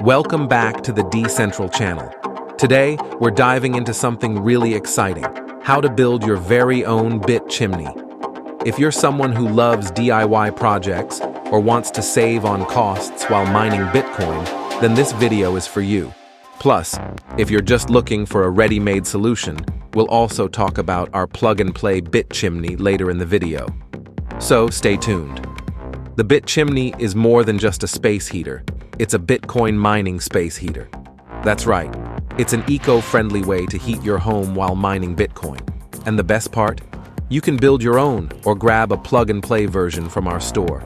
Welcome back to the Decentral channel. Today, we're diving into something really exciting: how to build your very own BitChimney. If you're someone who loves DIY projects or wants to save on costs while mining Bitcoin, then this video is for you. Plus, if you're just looking for a ready-made solution, we'll also talk about our plug-and-play BitChimney later in the video. So stay tuned. The BitChimney is more than just a space heater. It's a Bitcoin mining space heater. That's right. It's an eco-friendly way to heat your home while mining Bitcoin. And the best part? You can build your own or grab a plug-and-play version from our store.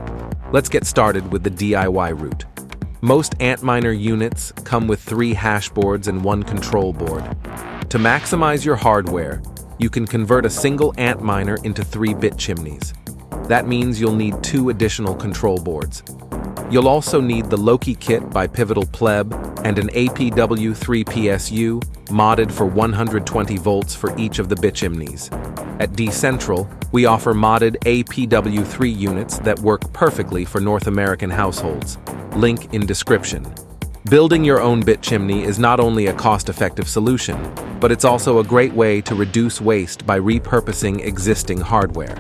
Let's get started with the DIY route. Most Antminer units come with 3 hash boards and 1 control board. To maximize your hardware, you can convert a single Antminer into 3 BitChimneys. That means you'll need 2 additional control boards. You'll also need the Loki Kit by Pivotal Pleb and an APW3 PSU modded for 120 volts for each of the BitChimneys. At Decentral, we offer modded APW3 units that work perfectly for North American households. Link in description. Building your own BitChimney is not only a cost-effective solution, but it's also a great way to reduce waste by repurposing existing hardware.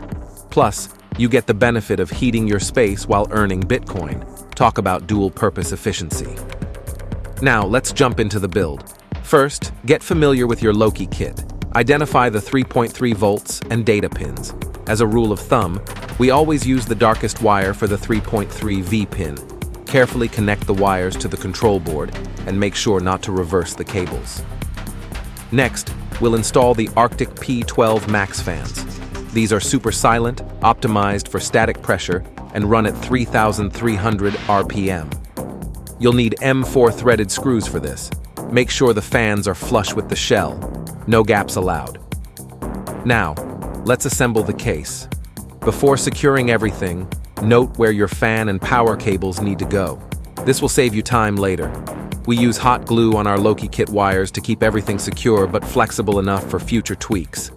Plus, you get the benefit of heating your space while earning Bitcoin. Talk about dual-purpose efficiency. Now, let's jump into the build. First, get familiar with your Loki Kit. Identify the 3.3 volts and data pins. As a rule of thumb, we always use the darkest wire for the 3.3 V pin. Carefully connect the wires to the control board and make sure not to reverse the cables. Next, we'll install the Arctic P12 Max fans. These are super silent, optimized for static pressure, and run at 3,300 RPM. You'll need M4 threaded screws for this. Make sure the fans are flush with the shell. No gaps allowed. Now, let's assemble the case. Before securing everything, note where your fan and power cables need to go. This will save you time later. We use hot glue on our Loki Kit wires to keep everything secure but flexible enough for future tweaks.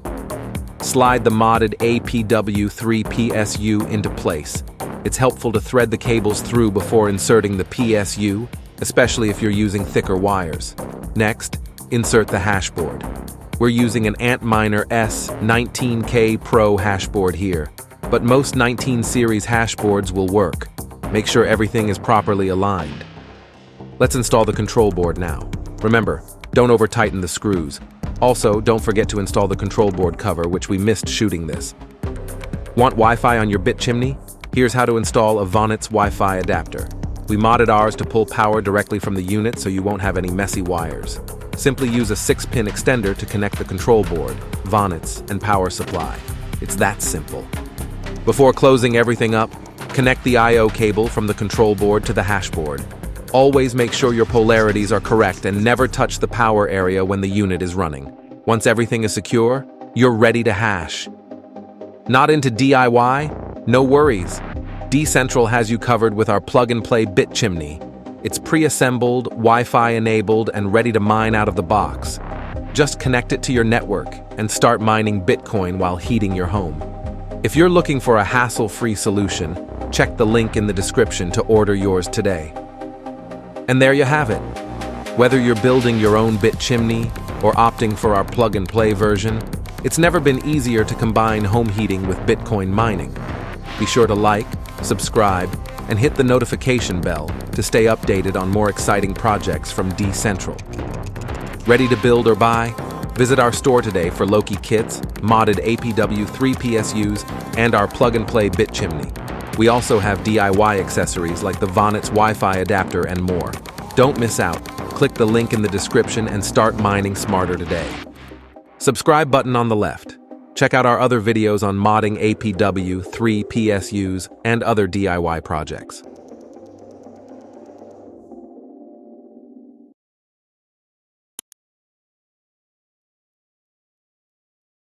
Slide the modded APW3 PSU into place. It's helpful to thread the cables through before inserting the PSU, especially if you're using thicker wires. Next, insert the hashboard. We're using an Antminer S19K Pro hashboard here, but most 19 series hashboards will work. Make sure everything is properly aligned. Let's install the control board now. Remember, don't over-tighten the screws. Also, don't forget to install the control board cover, which we missed shooting this. Want Wi-Fi on your BitChimney? Here's how to install a Vonets WiFi adapter. We modded ours to pull power directly from the unit so you won't have any messy wires. Simply use a 6-pin extender to connect the control board, Vonets, and power supply. It's that simple. Before closing everything up, connect the I/O cable from the control board to the hashboard. Always make sure your polarities are correct and never touch the power area when the unit is running. Once everything is secure, you're ready to hash. Not into DIY? No worries. Decentral has you covered with our plug-and-play BitChimney. It's pre-assembled, Wi-Fi enabled, and ready to mine out of the box. Just connect it to your network and start mining Bitcoin while heating your home. If you're looking for a hassle-free solution, check the link in the description to order yours today. And there you have it. Whether you're building your own BitChimney or opting for our plug-and-play version, it's never been easier to combine home heating with Bitcoin mining. Be sure to like, subscribe, and hit the notification bell to stay updated on more exciting projects from Decentral. Ready to build or buy? Visit our store today for Loki Kits, modded APW3 PSUs, and our plug-and-play BitChimney. We also have DIY accessories like the Vonets WiFi adapter and more. Don't miss out. Click the link in the description and start mining smarter today. Subscribe button on the left. Check out our other videos on modding APW3 PSUs and other DIY projects.